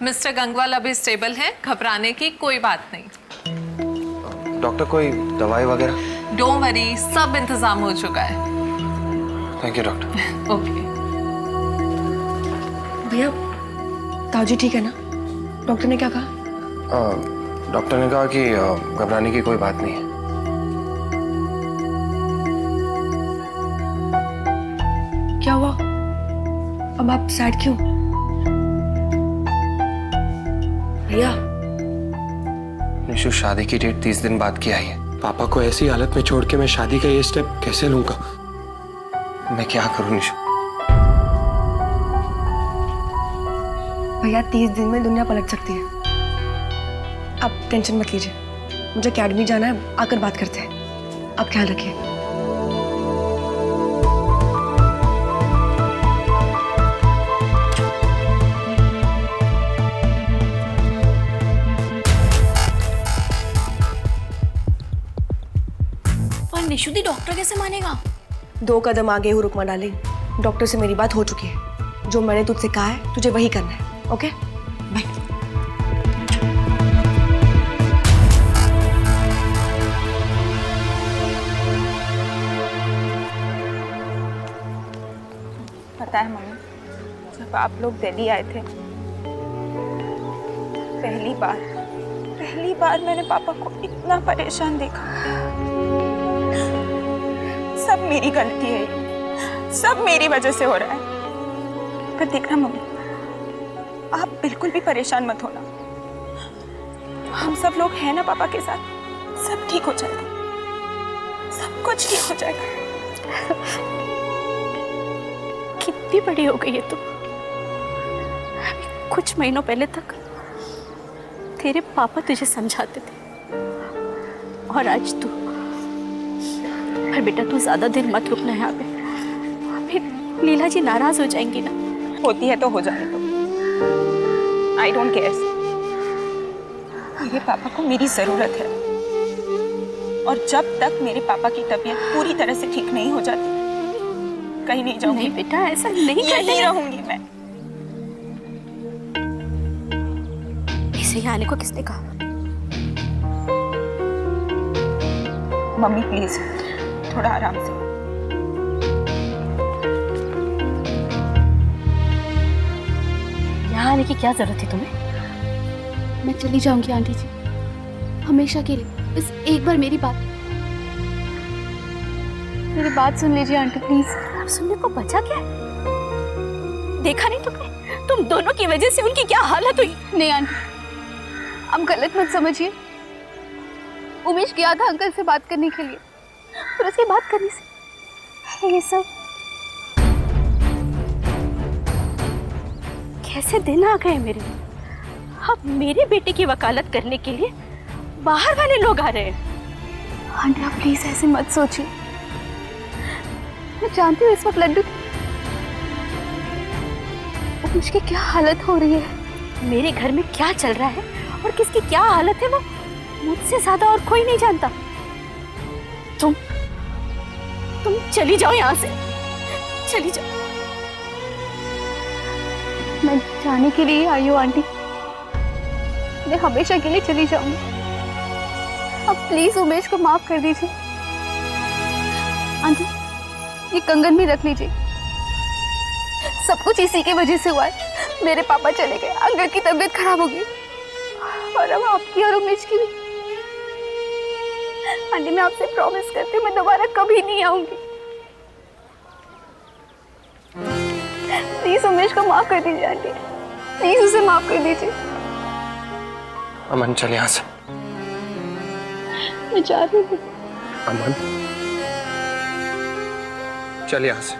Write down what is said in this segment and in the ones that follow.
Mister Gangwal अभी stable है, घबराने की कोई बात नहीं। डॉक्टर कोई दवाई वगैरह? डोंट वरी, सब इंतजाम हो चुका है। Thank you doctor. ओके। भैया ताऊजी ठीक है ना? डॉक्टर ने क्या कहा? डॉक्टर ने कहा कि घबराने की कोई बात नहीं है। क्या हुआ? अब आप सैड क्यों? भैया निशु, शादी की डेट 30 दिन बाद की आई है। पापा को ऐसी हालत में छोड़ के मैं शादी का ये स्टेप कैसे लूंगा? मैं क्या करूं निशु? भैया 30 दिन में दुनिया पलट सकती है। आप टेंशन मत लीजिए, मुझे अकेडमी जाना है, आकर बात करते हैं। आप ख्याल रखिए। पर निशुदी डॉक्टर कैसे मानेगा? 2 कदम आगे हूँ रुकमा डार्लिंग। डॉक्टर से मेरी बात हो चुकी है। जो मैंने तुझसे कहा है तुझे वही करना है। Okay bye. पता है मम्मी, जब आप लोग दिल्ली आए थे पहली बार मैंने पापा को इतना परेशान देखा। सब मेरी गलती है, सब मेरी वजह से हो रहा है। पर देखना मम्मी, आप बिल्कुल भी परेशान मत होना। हम सब लोग हैं ना पापा के साथ, सब ठीक हो जाएगा, सब कुछ ठीक हो जाएगा। कितनी बड़ी हो गई है तू। अभी कुछ महीनों पहले तक तेरे पापा तुझे समझाते थे और आज तू। पर बेटा तू ज्यादा देर मत रुकना यहाँ पे, फिर लीला जी नाराज हो जाएंगी ना। होती है तो हो जाने दो, आई डोंट केयर। मेरे पापा को मेरी जरूरत है और जब तक मेरे पापा की तबीयत पूरी तरह से ठीक नहीं हो जाती कहीं नहीं जाऊंगी। नहीं बेटा ऐसा नहीं करना, यहीं रहूंगी मैं। इसे यहाँ आने को किसने कहा? मम्मी प्लीज थोड़ा आराम से। यहाँ आने की क्या जरूरत थी तुम्हें? मैं चली जाऊंगी आंटी जी, हमेशा के लिए। बस एक बार मेरी बात सुन लीजिए आंटी प्लीज। अब सुनने को बचा क्या है? देखा नहीं तुमने? तुम दोनों की वजह से उनकी क्या हालत हुई। नहीं आंटी, आप गलत मत समझिए। उमेश गया था अंकल से बात करने के लिए, फिर उसकी बात करने से ये सब। कैसे दिन आ गए मेरे। अब मेरे बेटे की वकालत करने के लिए बाहर वाले लोग आ रहे हैं। आंटी आप प्लीज ऐसे मत सोचिए। मैं जानती हूँ इस वक्त लड्डू उमेश की क्या हालत हो रही है। मेरे घर में क्या चल रहा है और किसकी क्या हालत है वो मुझसे ज्यादा और कोई नहीं जानता। तुम चली जाओ यहाँ से, चली जाओ। मैं जाने के लिए आई हूँ आंटी, मैं हमेशा के लिए चली जाऊंगी। अब प्लीज उमेश को माफ कर दीजिए। आंटी ये कंगन भी रख लीजिए, सब कुछ इसी की वजह से हुआ है। मेरे पापा चले गए, अंकल की तबीयत खराब हो गई और अब आपकी और उमेश की भी। आंटी मैं आपसे प्रॉमिस करती हूँ मैं दोबारा कभी नहीं आऊंगी। प्लीज उमेश को माफ कर दीजिए आंटी, प्लीज उसे माफ कर दीजिए। अमन चल यहाँ से। मैं जा रही हूँ। अमन चल यहाँ से।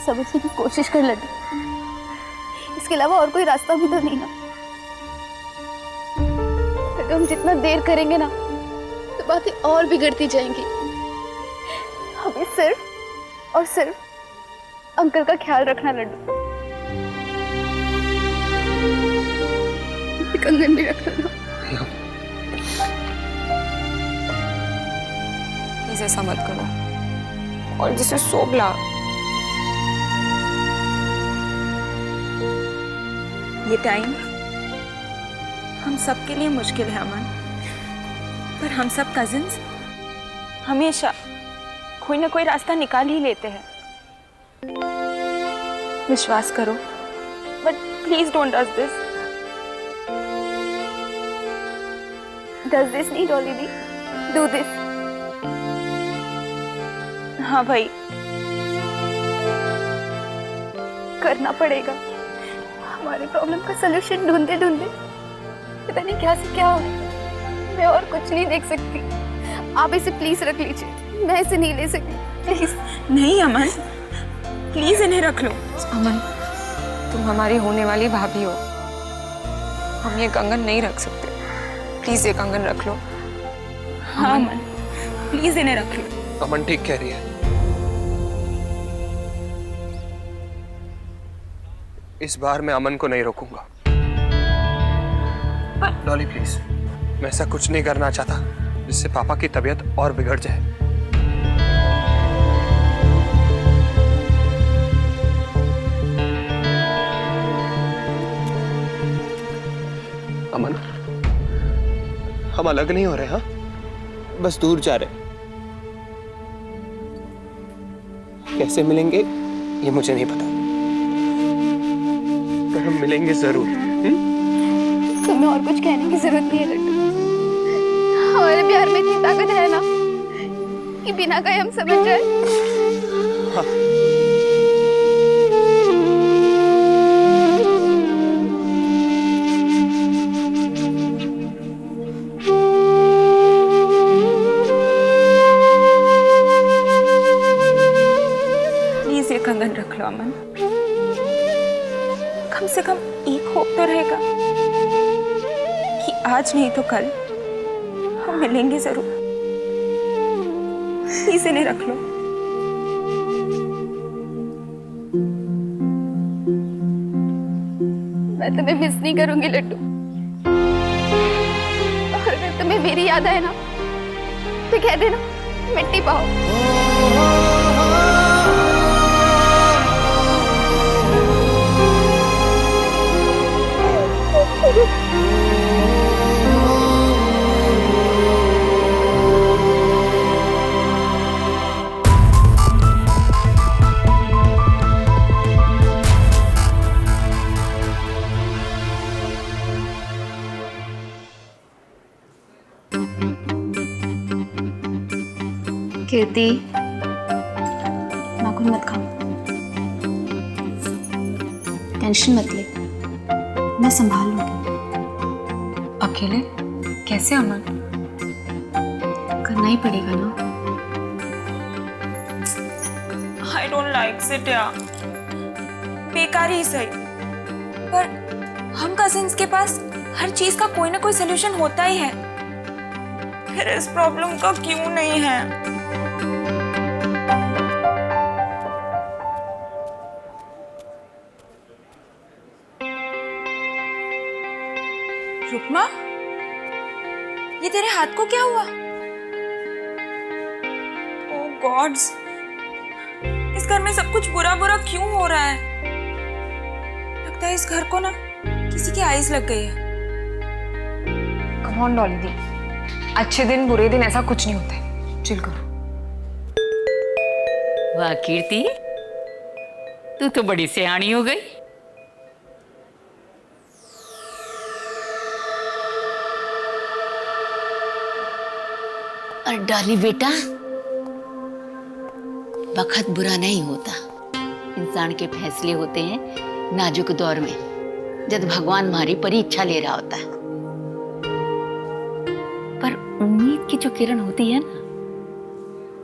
समझने की कोशिश कर लड्डू, इसके अलावा और कोई रास्ता भी तो नहीं ना। अगर हम जितना देर करेंगे ना तो बातें और बिगड़ती जाएंगी। हमें सिर्फ और सिर्फ अंकल का ख्याल रखना लड्डू। ये कंगन भी रख लो ना। प्लीज ऐसा मत करो। और जिसे सोबला, ये टाइम हम सब के लिए मुश्किल है अमन, पर हम सब कजिन्स हमेशा कोई ना कोई रास्ता निकाल ही लेते हैं। विश्वास करो, but please don't do this. Does this नहीं डॉली दी, डू दिस। हाँ भाई, करना पड़ेगा। हमारे प्रॉब्लम का सलूशन ढूंढते ढूंढते पता नहीं क्या से क्या हो गया। मैं और कुछ नहीं देख सकती। आप इसे प्लीज रख लीजिए, मैं इसे नहीं ले सकती, प्लीज। नहीं अमन, प्लीज इन्हें रख लो। अमन, तुम हमारी होने वाली भाभी हो। हम ये कंगन नहीं रख सकते। प्लीज ये कंगन रख लो। हाँ अमन, प्लीज इन्हें रख लो। अमन ठीक कह रही है। इस बार मैं अमन को नहीं रोकूंगा। डॉली प्लीज, मैं ऐसा कुछ नहीं करना चाहता जिससे पापा की तबीयत और बिगड़ जाए। अमन, हम अलग नहीं हो रहे, हाँ? बस दूर जा रहे। कैसे मिलेंगे ये मुझे नहीं पता, पर हम मिलेंगे जरूर। तुम्हें और कुछ कहने की जरूरत नहीं है लड्डू। हमारे प्यार में इतनी ताकत है ना कि बिना कहे हम समझ जाए। हाँ। प्लीज ये कंगन रख लो अमन। कम से कम एक होप तो रहेगा कि आज नहीं तो कल हम मिलेंगे जरूर। प्लीज इन्हें रख लो। मैं तुम्हें मिस नहीं करूंगी लड्डू। और अगर तुम्हें मेरी याद आए ना तो कह देना मिट्टी पाओ। कीर्ति, नाखून मत खाओ। टेंशन मत ले, मैं संभाल लूंगी। अकेले कैसे अमन? करना ही पड़ेगा ना। आई डोंट लाइक इट यार, बेकार ही सही, पर हम कजिन्स के पास हर चीज का कोई ना कोई सोल्यूशन होता ही है। फिर इस प्रॉब्लम का क्यों नहीं है? रुकमा, ये तेरे हाथ को क्या हुआ? ओह गॉड्स, इस घर में सब कुछ बुरा बुरा क्यों हो रहा है? लगता है इस घर को ना किसी की आइज लग गई है। कम ऑन डॉली दी, अच्छे दिन बुरे दिन ऐसा कुछ नहीं होता है। चिल करो। वाह कीर्ति, तू तो बड़ी सियानी हो गई। और डॉली बेटा, वक्त बुरा नहीं होता। इंसान के फैसले होते हैं नाजुक दौर में, जब भगवान हमारी परीक्षा ले रहा होता है। पर उम्मीद की जो किरण होती है ना,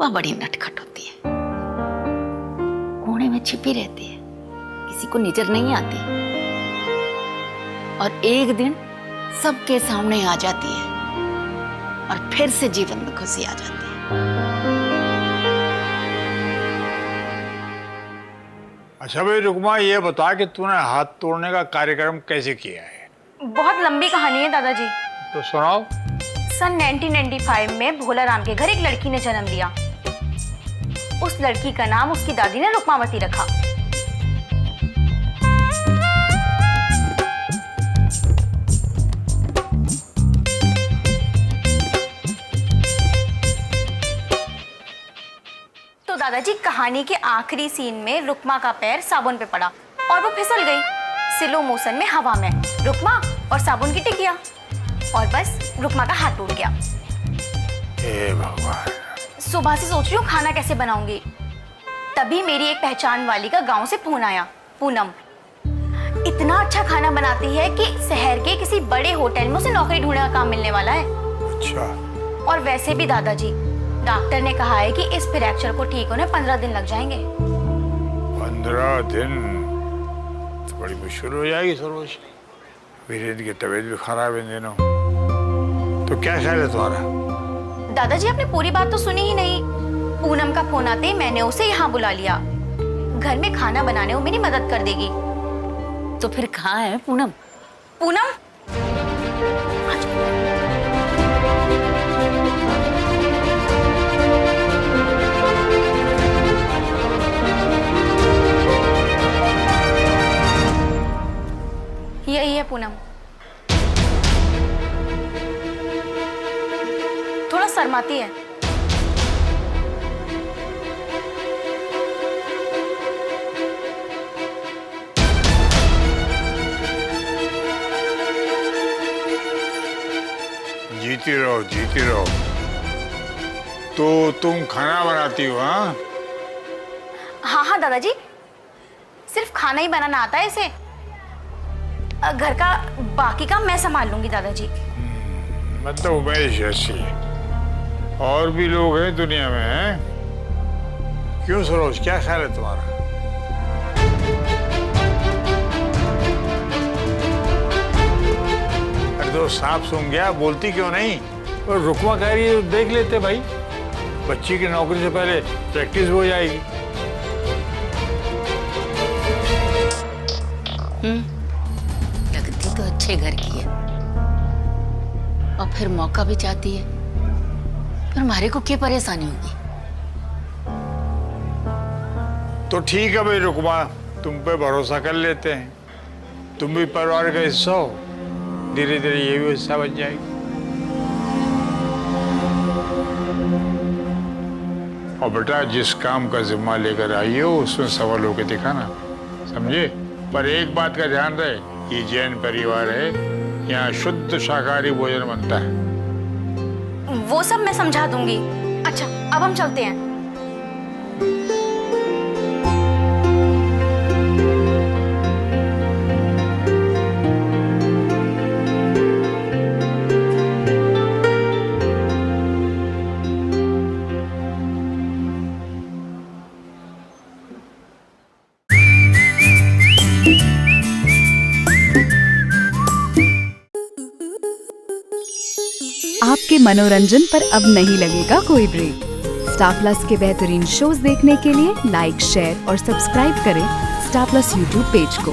वह बड़ी नटखट होती है, कोने में छिपी रहती है, किसी को नजर नहीं आती, और एक दिन सबके सामने आ जाती है और फिर से जीवन में खुशी आ जाती है। अच्छा भाई रुकमा, ये बता कि तूने हाथ तोड़ने का कार्यक्रम कैसे किया है? बहुत लंबी कहानी है दादाजी। तो सुनाओ। सन 1995 में भोला राम के घर एक लड़की ने जन्म लिया। उस लड़की का नाम उसकी दादी ने रुक्मावती रखा। तो दादाजी कहानी के आखिरी सीन में रुक्मा का पैर साबुन पे पड़ा और वो फिसल गई स्लो मोशन में हवा में। रुक्मा और साबुन की टिकिया और बस रुक्मा का हाथ टूट गया। हे भगवान। सुबह से सोच रही हूँ खाना कैसे बनाऊंगी, तभी मेरी एक पहचान वाली का गांव से फोन आया। पूनम इतना अच्छा खाना बनाती है कि शहर के किसी बड़े होटल में उसे नौकरी ढूंढने का काम मिलने वाला है। अच्छा। और वैसे भी दादाजी डॉक्टर ने कहा है कि इस फ्रैक्चर को ठीक होने 15 दिन लग जाएंगे। 15 दिन तो बड़ी मुश्किल हो जाएगी सरोज। वीरेंद्र की तबीयत भी खराब है इन दिनों। तो क्या ख्याल है तुम्हारा? दादाजी आपने पूरी बात तो सुनी ही नहीं। पूनम का फोन आते ही मैंने उसे यहाँ बुला लिया। घर में खाना बनाने वो मेरी मदद कर देगी। तो फिर कहाँ है पूनम? पूनम यही है पूनम। थोड़ा शर्माती है। जीती रहो जीती रहो। तो तुम खाना बनाती हो? हाँ हाँ दादाजी, सिर्फ खाना ही बनाना आता है इसे। घर का बाकी काम मैं संभाल लूंगी दादाजी। मतलब उमेश जैसी और भी लोग हैं दुनिया में, हैं? क्यों सरोज, क्या ख्याल है तुम्हारा? अरे तो सांप सूंघ गया, बोलती क्यों नहीं? और रुकमा कह रही है तो देख लेते भाई, बच्ची की नौकरी से पहले प्रैक्टिस हो जाएगी। लगती तो अच्छे घर की है और फिर मौका भी चाहती है, पर हमारे को क्या परेशानी होगी? तो ठीक है भाई रुकमा, तुम पे भरोसा कर लेते हैं। तुम भी परिवार का हिस्सा हो, धीरे धीरे ये भी हिस्सा बन जाएगी। और बेटा जिस काम का जिम्मा लेकर आई हो उसमें सफल होकर दिखाना, समझे? पर एक बात का ध्यान रहे, ये जैन परिवार है, यहाँ शुद्ध शाकाहारी भोजन बनता है। वो सब मैं समझा दूंगी। अच्छा अब हम चलते हैं। आपके मनोरंजन पर अब नहीं लगेगा कोई ब्रेक। स्टार प्लस के बेहतरीन शोज देखने के लिए लाइक, शेयर और सब्सक्राइब करें स्टार प्लस यूट्यूब पेज को।